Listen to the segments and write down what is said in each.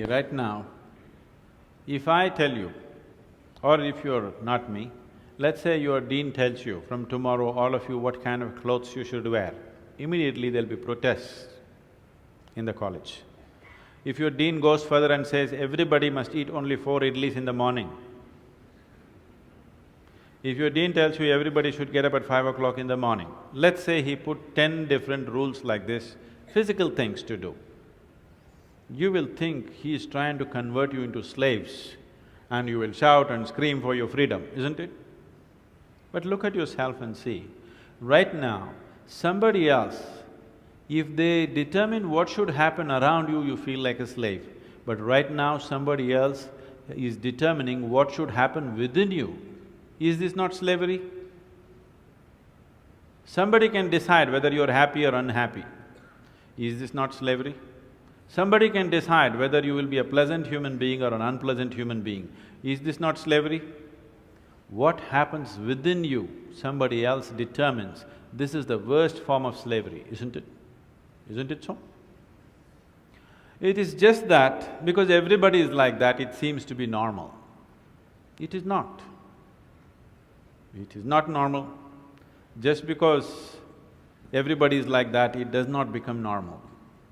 right now, if I tell you, or if you're not me, let's say your dean tells you, from tomorrow all of you what kind of clothes you should wear, immediately there'll be protests in the college. If your dean goes further and says, everybody must eat only 4 idlis in the morning, if your dean tells you everybody should get up at 5 o'clock in the morning, let's say he put 10 different rules like this, physical things to do, you will think he is trying to convert you into slaves and you will shout and scream for your freedom, isn't it? But look at yourself and see, right now, somebody else, if they determine what should happen around you, you feel like a slave. But right now, somebody else is determining what should happen within you. Is this not slavery? Somebody can decide whether you're happy or unhappy. Is this not slavery? Somebody can decide whether you will be a pleasant human being or an unpleasant human being. Is this not slavery? What happens within you, somebody else determines. This is the worst form of slavery, isn't it? Isn't it so? It is just that because everybody is like that, it seems to be normal. It is not. It is not normal. Just because everybody is like that, it does not become normal.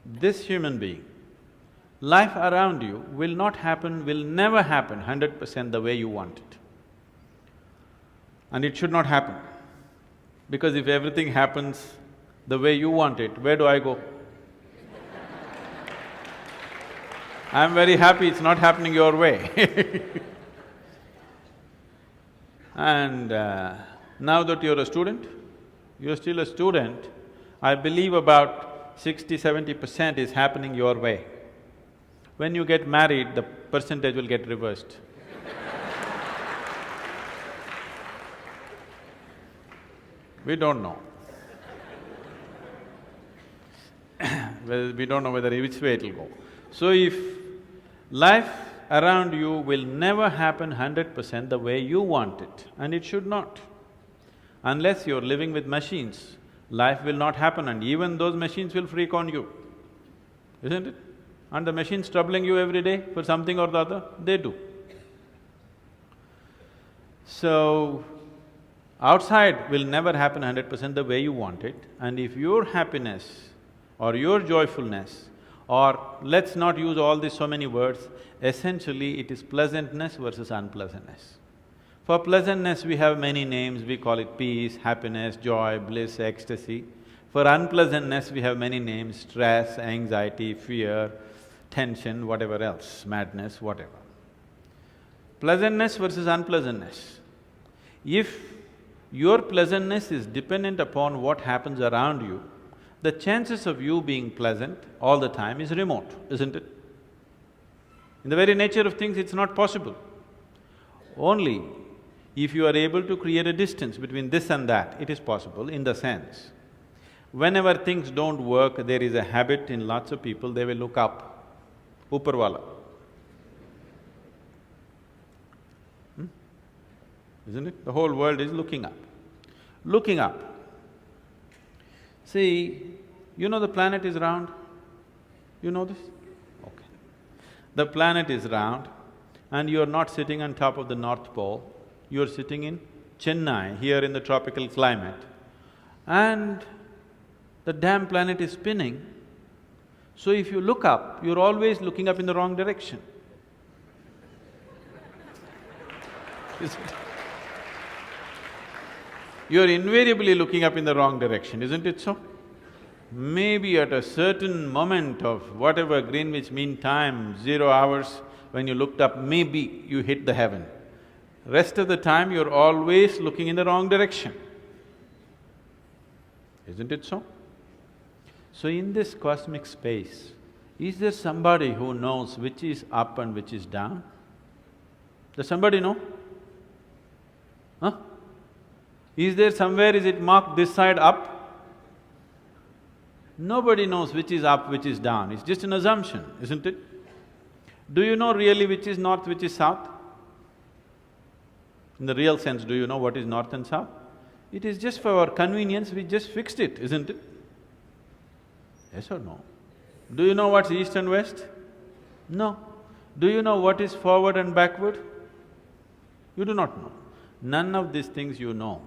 This human being, life around you will not happen, will never happen 100% the way you want it. And it should not happen. Because if everything happens the way you want it, where do I go? I'm very happy it's not happening your way. And now that you're a student, you're still a student, I believe about 60–70% is happening your way. When you get married, the percentage will get reversed. We don't know. Well, we don't know whether which way it'll go. So if life around you will never happen 100% the way you want it, and it should not. Unless you're living with machines, life will not happen and even those machines will freak on you, isn't it? And the machines troubling you every day for something or the other, they do. So, outside will never happen 100% the way you want it, and if your happiness or your joyfulness, or let's not use all these so many words, essentially it is pleasantness versus unpleasantness. For pleasantness we have many names, we call it peace, happiness, joy, bliss, ecstasy. For unpleasantness we have many names, stress, anxiety, fear, tension, whatever else, madness, whatever. Pleasantness versus unpleasantness. If your pleasantness is dependent upon what happens around you, the chances of you being pleasant all the time is remote, isn't it? In the very nature of things, it's not possible. Only if you are able to create a distance between this and that, it is possible in the sense, whenever things don't work, there is a habit in lots of people, they will look up, upar wala. Isn't it? The whole world is looking up. Looking up. See, you know the planet is round? You know this? Okay. The planet is round and you're not sitting on top of the North Pole, you're sitting in Chennai, here in the tropical climate, and the damn planet is spinning. So if you look up, you're always looking up in the wrong direction. Isn't it? You're invariably looking up in the wrong direction, isn't it so? Maybe at a certain moment of whatever Greenwich Mean Time, 0 hours, when you looked up, maybe you hit the heaven. Rest of the time, you're always looking in the wrong direction. Isn't it so? So in this cosmic space, is there somebody who knows which is up and which is down? Does somebody know? Huh? Is there somewhere, is it marked this side up? Nobody knows which is up, which is down, it's just an assumption, isn't it? Do you know really which is north, which is south? In the real sense, do you know what is north and south? It is just for our convenience, we just fixed it, isn't it? Yes or no? Do you know what's east and west? No. Do you know what is forward and backward? You do not know. None of these things you know.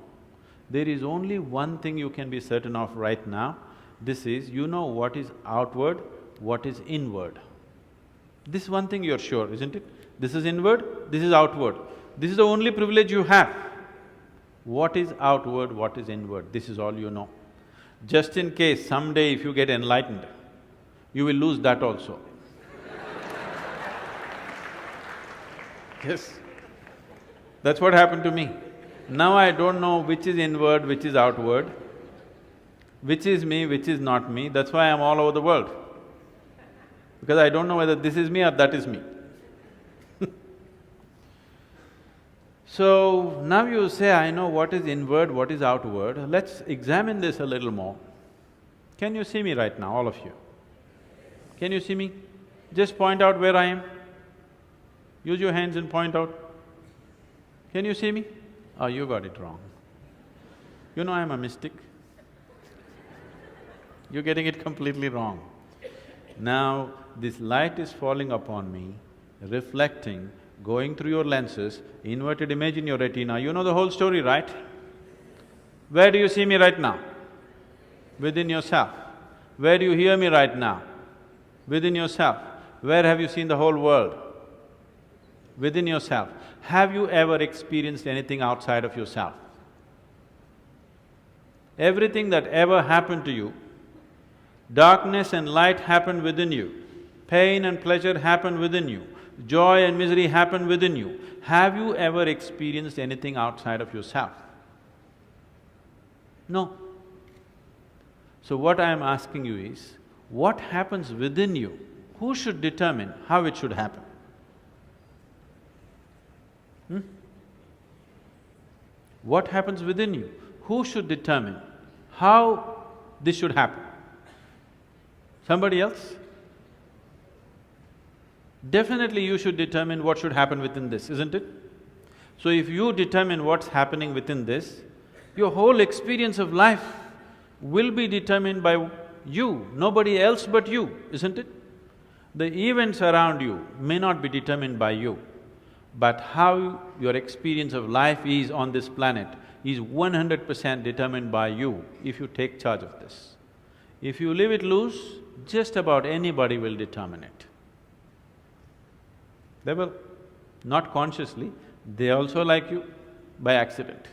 There is only one thing you can be certain of right now. This is, you know what is outward, what is inward. This one thing you're sure, isn't it? This is inward, this is outward. This is the only privilege you have. What is outward, what is inward, this is all you know. Just in case someday if you get enlightened, you will lose that also. Yes. That's what happened to me. Now I don't know which is inward, which is outward, which is me, which is not me, that's why I'm all over the world. Because I don't know whether this is me or that is me. So, now you say, I know what is inward, what is outward, let's examine this a little more. Can you see me right now, all of you? Can you see me? Just point out where I am. Use your hands and point out. Can you see me? Oh, you got it wrong. You know I'm a mystic. You're getting it completely wrong. Now, this light is falling upon me, reflecting, going through your lenses, inverted image in your retina, you know the whole story, right? Where do you see me right now? Within yourself. Where do you hear me right now? Within yourself. Where have you seen the whole world? Within yourself. Have you ever experienced anything outside of yourself? Everything that ever happened to you, darkness and light happened within you, pain and pleasure happened within you, joy and misery happened within you. Have you ever experienced anything outside of yourself? No. So what I am asking you is, what happens within you? Who should determine how it should happen? What happens within you? Who should determine how this should happen? Somebody else? Definitely you should determine what should happen within this, isn't it? So if you determine what's happening within this, your whole experience of life will be determined by you, nobody else but you, isn't it? The events around you may not be determined by you, but how your experience of life is on this planet is 100% determined by you if you take charge of this. If you leave it loose, just about anybody will determine it. They will, not consciously, they also like you by accident.